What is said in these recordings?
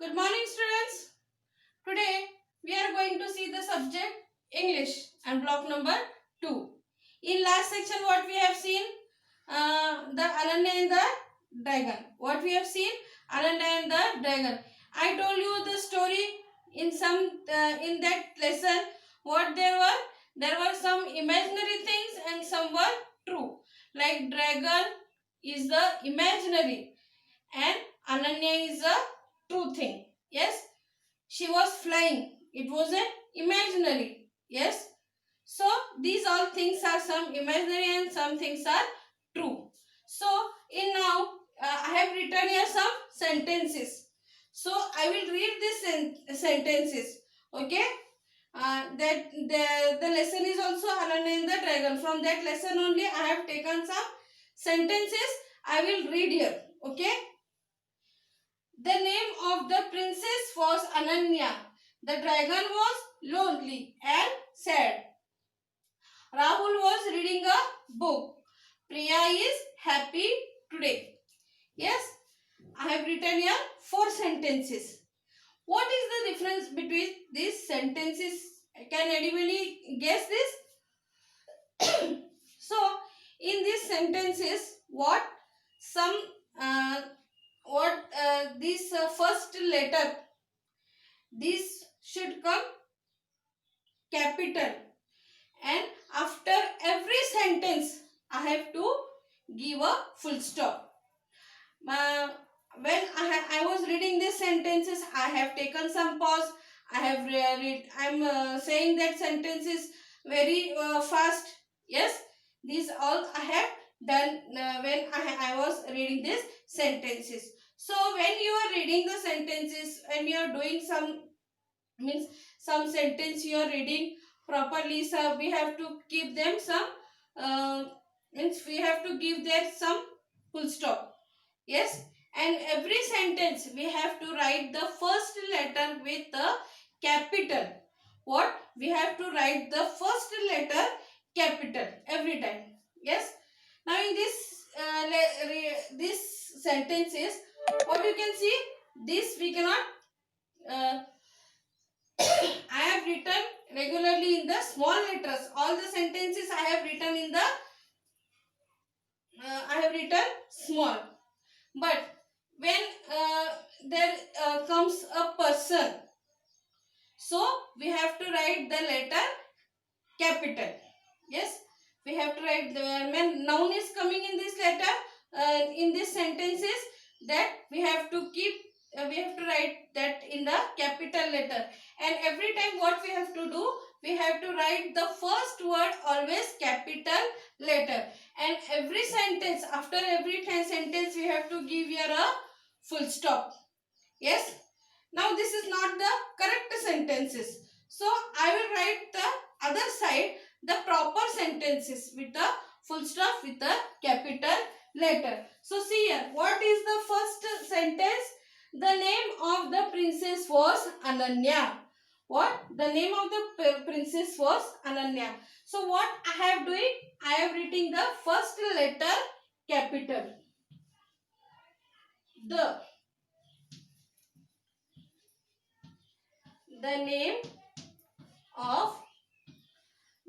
Good morning, students. Today we are going to see the subject English and block number 2. In last section, what we have seen? The Ananya and the dragon. What we have seen? Ananya and the dragon. I told you the story in in that lesson. What there were? There were some imaginary things and some were true. Like dragon is the imaginary and Ananya is a true thing. Yes, she was flying. It was an imaginary. Yes. So these all things are some imaginary and some things are true. So in now I have written here some sentences. So I will read these sentences. Okay. That the lesson is also Ananya and the Dragon. From that lesson only I have taken some sentences. I will read here. Okay. The name of the princess was Ananya. The dragon was lonely and sad. Rahul was reading a book. Priya is happy today. Yes, I have written here 4 sentences. What is the difference between these sentences? Can anybody guess this? So, in these sentences, what some this first letter, this should come capital, and after every sentence I have to give a full stop. When I was reading these sentences, I have taken some pause. I have read. I'm saying that sentences very fast. Yes, these all I have done when I was reading these sentences. So when you are reading the sentences and you are doing some means some sentence you are reading properly, so we have to keep them some uh, means we have to give there some full stop. Yes, and every sentence we have to write the first letter with the capital. What we have to write the first letter capital every time. Yes, now in this sentences, what you can see, this we cannot I have written regularly in the small letters. All the sentences I have written in the I have written small. But when there comes a person, so we have to write the letter capital. Yes, we have to write the when noun is coming in this letter in these sentences, that we have to keep we have to write that in the capital letter. And every time what we have to do, we have to write the first word always capital letter. And every sentence, after every sentence, we have to give here a full stop. Yes. Now this is not the correct sentences. So I will write the other side the proper sentences with the full stop with the capital letter. So see here, what is the first sentence? The name of the princess was Ananya. What? The name of the princess was Ananya. So what I have doing? I have written the first letter capital. The name of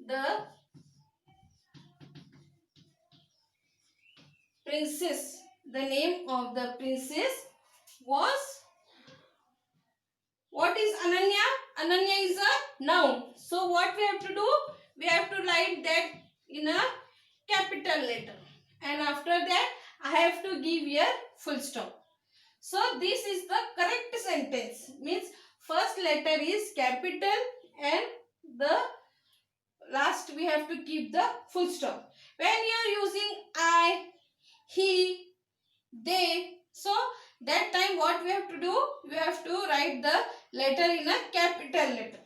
the princess. The name of the princess was, what is Ananya? Ananya is a noun. So what we have to do? We have to write that in a capital letter. And after that, I have to give here full stop. So this is the correct sentence. Means first letter is capital and the last we have to keep the full stop. When you are using I, he, they, so that time what we have to do? We have to write the letter in a capital letter.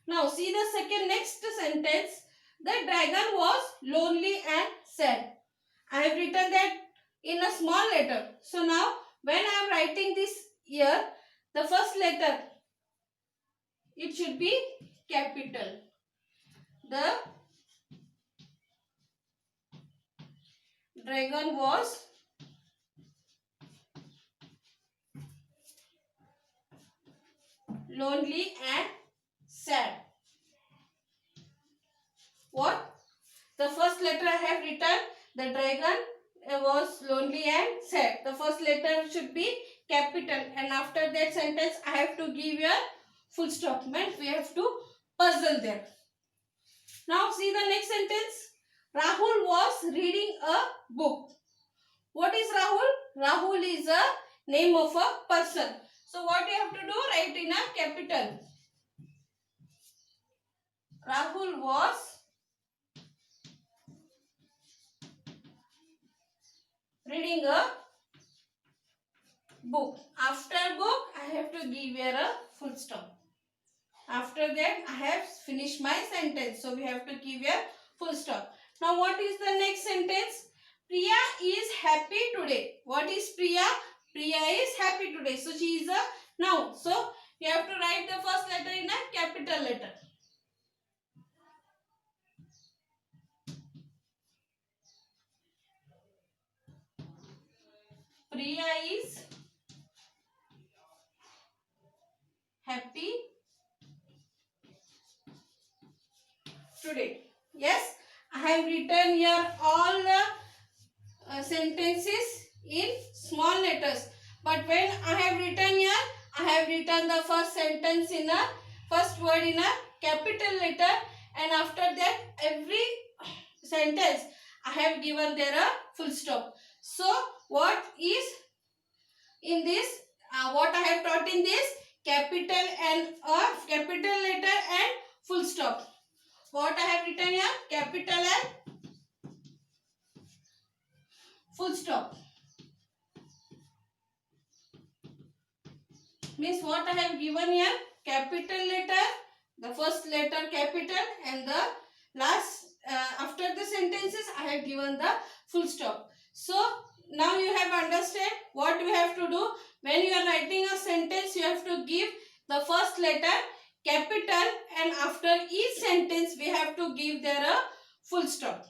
Now see the second next sentence. The dragon was lonely and sad. I have written that in a small letter. So now when I am writing this here, the first letter, it should be capital. The dragon was lonely and sad. What? The first letter I have written, the dragon was lonely and sad. The first letter should be capital, and after that sentence I have to give a full stop. Meant we have to puzzle there. Now see the next sentence. Rahul was reading a book. What is Rahul? Rahul is a name of a person. So what you have to do? Write in a capital. Rahul was reading a book. After book, I have to give here a full stop. After that, I have finished my sentence. So we have to give a full stop. Now what is the next sentence? Priya is happy today. What is Priya? Priya is happy today. So she is a noun. So you have to write the first letter in a capital letter. Priya is happy today. Yes, I have written here all the sentences in small letters. But when I have written here, I have written the first sentence in a first word in a capital letter, and after that every sentence I have given there a full stop. So what is in this? What I have taught in this? Capital and capital letter and full stop. What I have written here? Capital and full stop. Means what I have given here? Capital letter, the first letter capital, and the last after the sentences I have given the full stop. So now you have understood what you have to do. When you are writing a sentence, you have to give the first letter capital, and after each sentence we have to give there a full stop.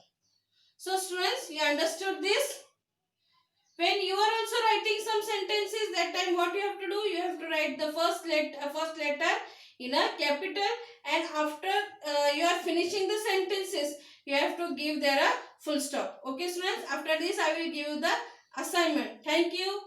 So students, you understood this? When you are also writing some sentences, that time what you have to do? You have to write the first letter in a capital, and after you are finishing the sentences, you have to give there a full stop. Okay students, after this I will give you the assignment. Thank you.